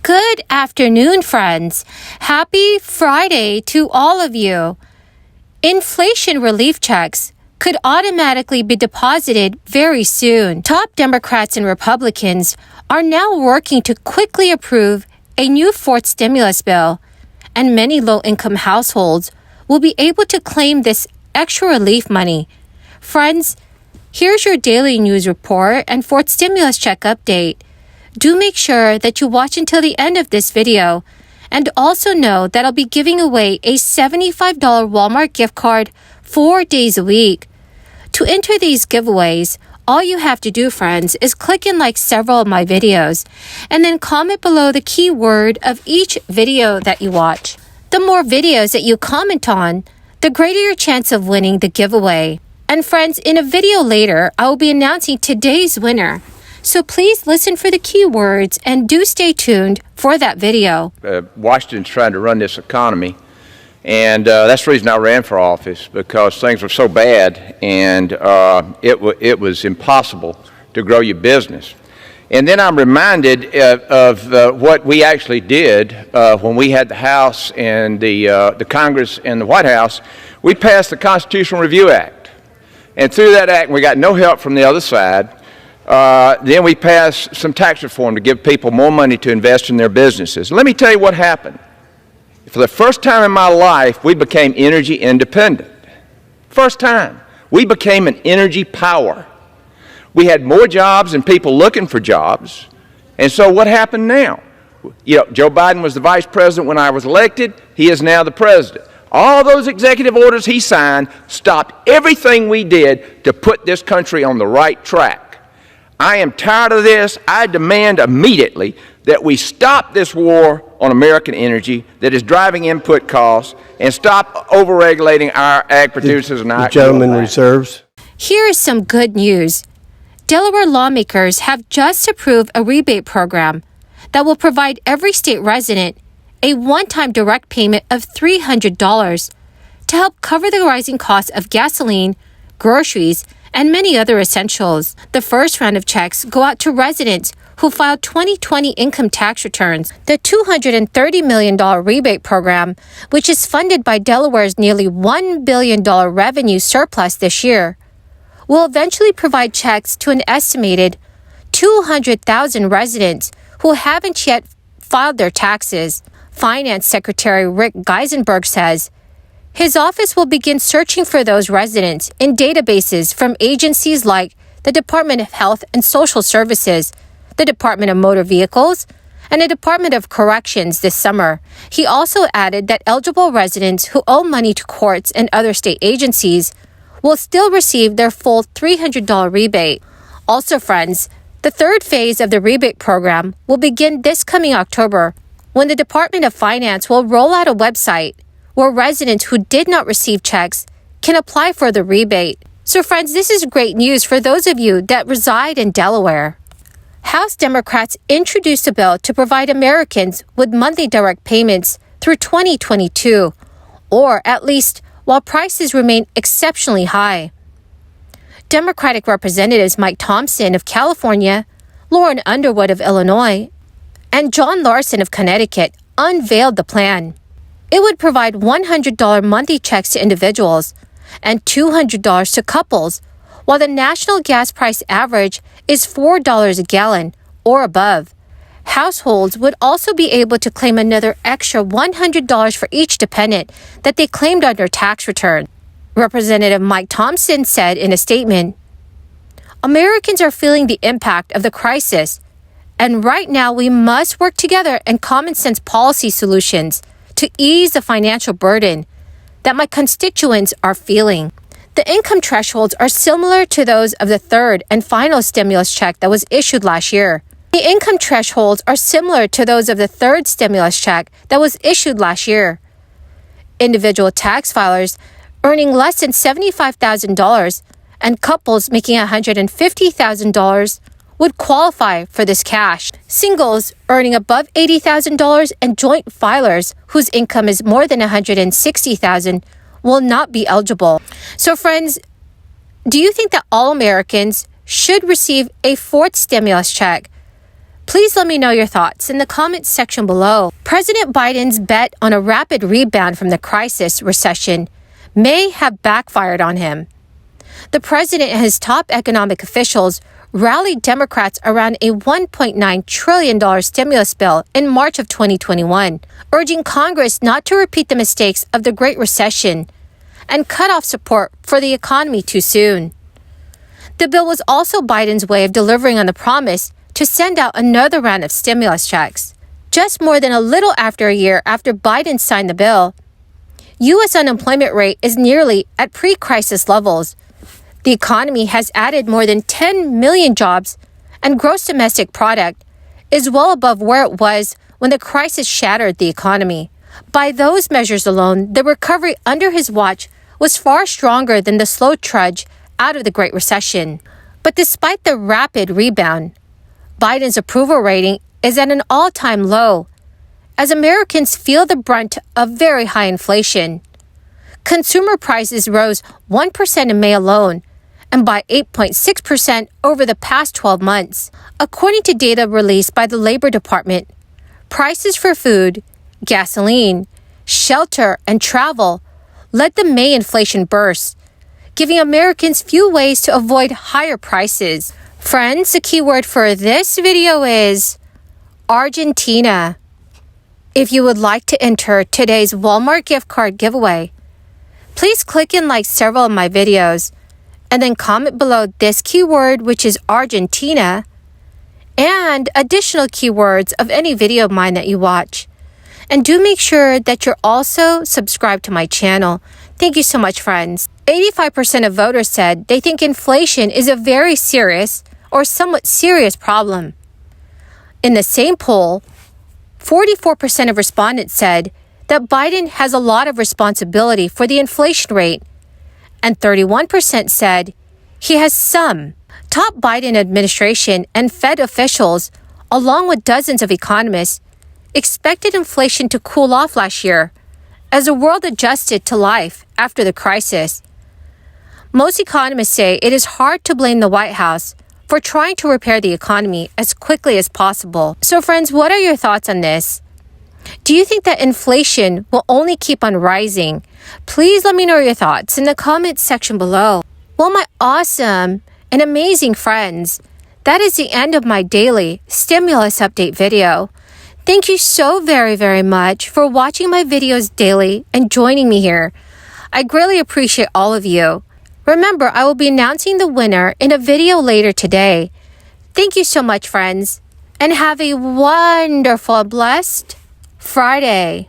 Good afternoon, friends. Happy Friday to all of you. Inflation relief checks could automatically be deposited very soon. Top Democrats and Republicans are now working to quickly approve a new fourth stimulus bill, and many low-income households will be able to claim this extra relief money. Friends, here's your daily news report and fourth stimulus check update. Do make sure that you watch until the end of this video, and also know that I'll be giving away a $75 Walmart gift card 4 days a week. To enter these giveaways, all you have to do, friends, is click and like several of my videos, and then comment below the keyword of each video that you watch. The more videos that you comment on, the greater your chance of winning the giveaway. And friends, in a video later, I will be announcing today's winner. So please listen for the keywords and do stay tuned for that video. Washington's trying to run this economy, and that's the reason I ran for office, because things were so bad, and it was impossible to grow your business. And then I'm reminded of what we actually did when we had the House and the Congress and the White House. We passed the Constitutional Review Act, and through that act, we got no help from the other side. Then we passed some tax reform to give people more money to invest in their businesses. Let me tell you what happened. For the first time in my life, we became energy independent. First time. We became an energy power. We had more jobs and people looking for jobs. And so what happened now? You know, Joe Biden was the vice president when I was elected. He is now the president. All those executive orders he signed stopped everything we did to put this country on the right track. I am tired of this. I demand immediately that we stop this war on American energy that is driving input costs, and stop overregulating our ag producers and our... The gentleman reserves. Here is some good news. Delaware lawmakers have just approved a rebate program that will provide every state resident a one-time direct payment of $300 to help cover the rising cost of gasoline, groceries, and many other essentials. The first round of checks go out to residents who filed 2020 income tax returns. The $230 million rebate program, which is funded by Delaware's nearly $1 billion revenue surplus this year, will eventually provide checks to an estimated 200,000 residents who haven't yet filed their taxes. Finance Secretary Rick Geisenberg says his office will begin searching for those residents in databases from agencies like the Department of Health and Social Services, the Department of Motor Vehicles, and the Department of Corrections this summer. He also added that eligible residents who owe money to courts and other state agencies will still receive their full $300 rebate. Also, friends, the third phase of the rebate program will begin this coming October, when the Department of Finance will roll out a website where residents who did not receive checks can apply for the rebate. So friends, this is great news for those of you that reside in Delaware. House Democrats introduced a bill to provide Americans with monthly direct payments through 2022, or at least while prices remain exceptionally high. Democratic Representatives Mike Thompson of California, Lauren Underwood of Illinois, and John Larson of Connecticut unveiled the plan. It would provide $100 monthly checks to individuals and $200 to couples, while the national gas price average is $4 a gallon or above. Households would also be able to claim another extra $100 for each dependent that they claimed on their tax return. Representative Mike Thompson said in a statement, "Americans are feeling the impact of the crisis, and right now we must work together in common sense policy solutions to ease the financial burden that my constituents are feeling." The income thresholds are similar to those of the third and final stimulus check that was issued last year. The income thresholds are similar to those of the third stimulus check that was issued last year. Individual tax filers earning less than $75,000 and couples making $150,000 would qualify for this cash. Singles earning above $80,000 and joint filers whose income is more than $160,000 will not be eligible. So friends, do you think that all Americans should receive a fourth stimulus check Please let me know your thoughts in the comments section below. President Biden's bet on a rapid rebound from the crisis recession may have backfired on him. The president and his top economic officials rallied Democrats around a $1.9 trillion stimulus bill in March of 2021, urging Congress not to repeat the mistakes of the Great Recession and cut off support for the economy too soon. The bill was also Biden's way of delivering on the promise to send out another round of stimulus checks. Just more than a little after a year after Biden signed the bill, U.S. unemployment rate is nearly at pre-crisis levels. The economy has added more than 10 million jobs, and gross domestic product is well above where it was when the crisis shattered the economy. By those measures alone, the recovery under his watch was far stronger than the slow trudge out of the Great Recession. But despite the rapid rebound, Biden's approval rating is at an all-time low, as Americans feel the brunt of very high inflation. Consumer prices rose 1% in May alone, and by 8.6% over the past 12 months. According to data released by the Labor Department, prices for food, gasoline, shelter, and travel led the May inflation burst, giving Americans few ways to avoid higher prices. Friends, the keyword for this video is Argentina. If you would like to enter today's Walmart gift card giveaway, please click and like several of my videos, and then comment below this keyword, which is Argentina, and additional keywords of any video of mine that you watch. And do make sure that you're also subscribed to my channel. Thank you so much, friends. 85% of voters said they think inflation is a very serious or somewhat serious problem. In the same poll, 44% of respondents said that Biden has a lot of responsibility for the inflation rate, and 31% said he has some. Top Biden administration and Fed officials, along with dozens of economists, expected inflation to cool off last year as the world adjusted to life after the crisis. Most economists say it is hard to blame the White House for trying to repair the economy as quickly as possible. So friends, what are your thoughts on this? Do you think that inflation will only keep on rising? Please let me know your thoughts in the comments section below. Well, my awesome and amazing friends, that is the end of my daily stimulus update video. Thank you so very much for watching my videos daily and joining me here. I greatly appreciate all of you. Remember, I will be announcing the winner in a video later today. Thank you so much, friends, and have a wonderful, blessed Friday.